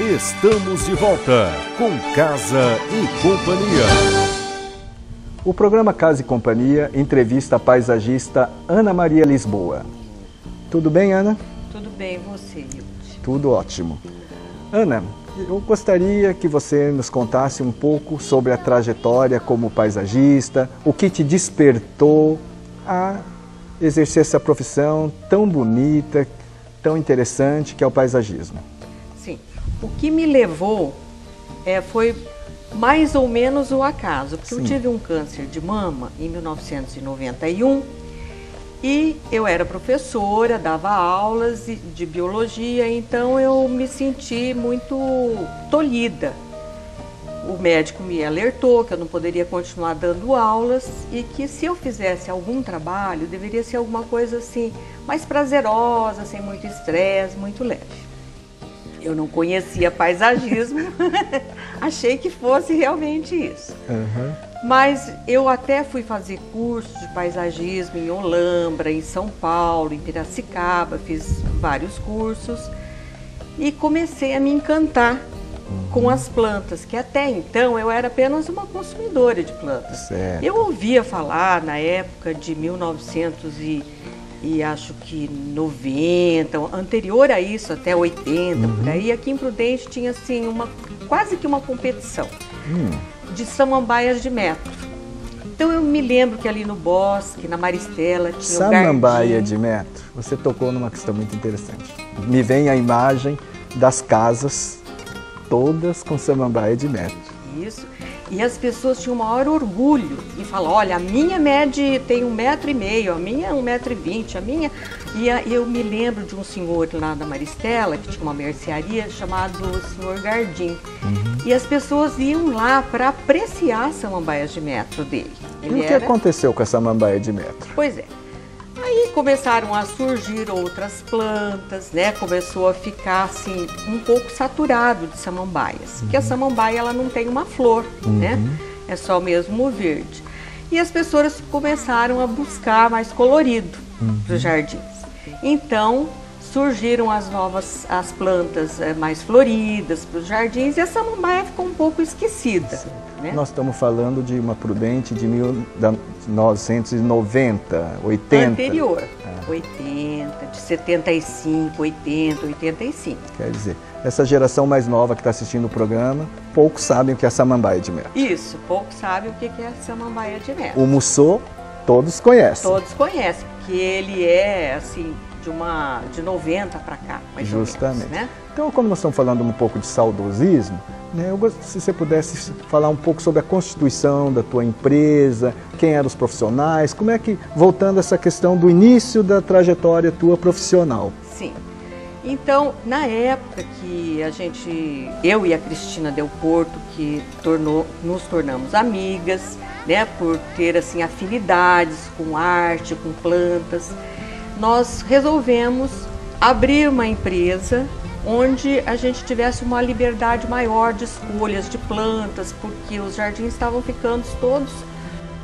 Estamos de volta com Casa e Companhia. O programa Casa e Companhia entrevista a paisagista Ana Maria Lisboa. Tudo bem, Ana? Tudo bem, e você, Hilde? Tudo ótimo. Ana, eu gostaria que você nos contasse um pouco sobre a trajetória como paisagista, o que te despertou a exercer essa profissão tão bonita, tão interessante que é o paisagismo. Sim, o que me levou foi mais ou menos o acaso, porque eu tive um câncer de mama em 1991 e eu era professora, dava aulas de biologia, então eu me senti muito tolhida. O médico me alertou que eu não poderia continuar dando aulas e que se eu fizesse algum trabalho, deveria ser alguma coisa assim, mais prazerosa, sem muito estresse, muito leve. Eu não conhecia paisagismo, achei que fosse realmente isso. Mas eu até fui fazer cursos de paisagismo em Olambra, em São Paulo, em Piracicaba, fiz vários cursos e comecei a me encantar com as plantas, que até então eu era apenas uma consumidora de plantas. Certo. Eu ouvia falar na época de 1900 e acho que 90, anterior a isso, até 80, por aí, aqui em Prudente tinha assim quase que uma competição de samambaias de metro. Então eu me lembro que ali no bosque, na Maristela, tinha Samambaia de metro, você tocou numa questão muito interessante. Me vem a imagem das casas todas com samambaia de metro. Isso. E as pessoas tinham o maior orgulho em falar, olha, a minha tem 1,5 metro, a minha 1,20 m, a minha... E eu me lembro de um senhor lá da Maristela, que tinha uma mercearia, chamado Senhor Gardim. E as pessoas iam lá para apreciar as samambaias de metro dele. E o que aconteceu com a samambaia de metro? Pois é. Aí começaram a surgir outras plantas, né? Começou a ficar assim um pouco saturado de samambaias, porque a samambaia ela não tem uma flor, né? É só mesmo o verde. E as pessoas começaram a buscar mais colorido para os jardins. Então surgiram as plantas mais floridas para os jardins e a samambaia ficou um pouco esquecida. Né? Nós estamos falando de uma Prudente de 1990, 80. Anterior, 80, de 75, 80, 85. Quer dizer, essa geração mais nova que está assistindo o programa, poucos sabem o que é samambaia de metro. Isso, poucos sabem o que é samambaia de metro. O mussô, todos conhecem. Todos conhecem, porque ele é assim, de 90 para cá, mais Justamente. ou menos, né? Então, como nós estamos falando um pouco de saudosismo, né, eu gostaria se você pudesse falar um pouco sobre a constituição da tua empresa, quem eram os profissionais, como é que, voltando a essa questão do início da trajetória tua profissional. Sim. Então, na época que eu e a Cristina Del Porto, que nos tornamos amigas, né, por ter assim afinidades com arte, com plantas, nós resolvemos abrir uma empresa onde a gente tivesse uma liberdade maior de escolhas de plantas, porque os jardins estavam ficando todos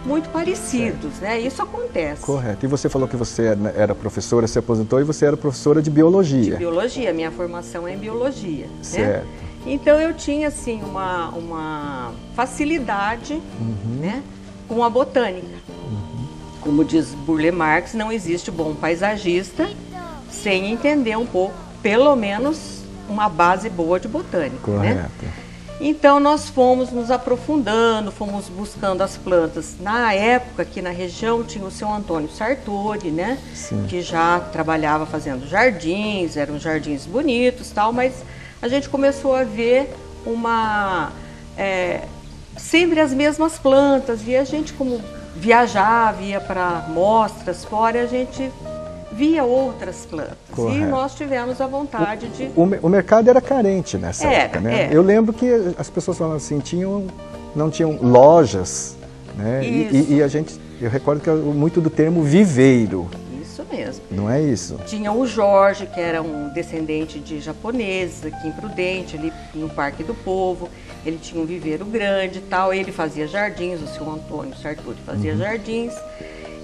muito parecidos, né? Isso acontece. Correto. E você falou que você era professora, se aposentou e você era professora de biologia. De biologia, minha formação é em biologia. Certo. Né? Então eu tinha assim uma facilidade, né, com a botânica. Como diz Burle Marx, não existe bom paisagista sem entender um pouco, pelo menos, uma base boa de botânica. Correto. Né? Então nós fomos nos aprofundando, fomos buscando as plantas. Na época, aqui na região, tinha o seu Antônio Sartori, né? Sim. Que já trabalhava fazendo jardins, eram jardins bonitos, tal, mas a gente começou a ver sempre as mesmas plantas, e a gente, como viajava, ia para mostras fora, a gente via outras plantas. Correto. E nós tivemos a vontade de... O mercado era carente nessa época, né? Era. Eu lembro que as pessoas falavam assim, não tinham lojas, né? Eu recordo que era muito do termo viveiro. Isso mesmo. Não é isso? Tinha o Jorge, que era um descendente de japoneses aqui em Prudente, ali no Parque do Povo. Ele tinha um viveiro grande e tal, ele fazia jardins, o seu Antônio Sartori fazia jardins.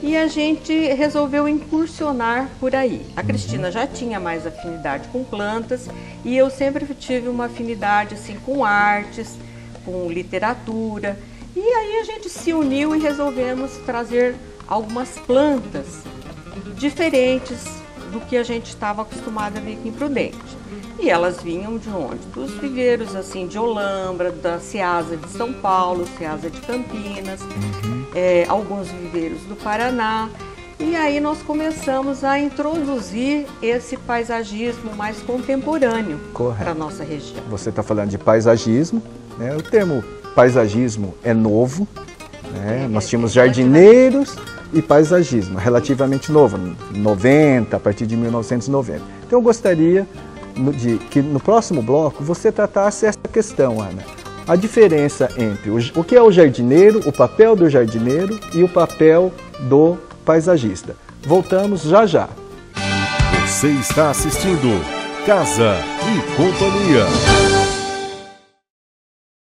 e a gente resolveu incursionar por aí. A Cristina já tinha mais afinidade com plantas e eu sempre tive uma afinidade assim com artes, com literatura. E aí a gente se uniu e resolvemos trazer algumas plantas diferentes do que a gente estava acostumado a ver aqui em Prudente. E elas vinham de onde? Dos viveiros assim de Olambra, da Ceasa de São Paulo, Ceasa de Campinas, alguns viveiros do Paraná. E aí nós começamos a introduzir esse paisagismo mais contemporâneo para a nossa região. Você está falando de paisagismo, né? O termo paisagismo é novo, né? Nós tínhamos jardineiros e paisagismo, relativamente novo, 90, a partir de 1990. Então eu gostaria que no próximo bloco você tratasse essa questão, Ana. A diferença entre o que é o jardineiro, o papel do jardineiro e o papel do paisagista. Voltamos já já. Você está assistindo Casa e Companhia.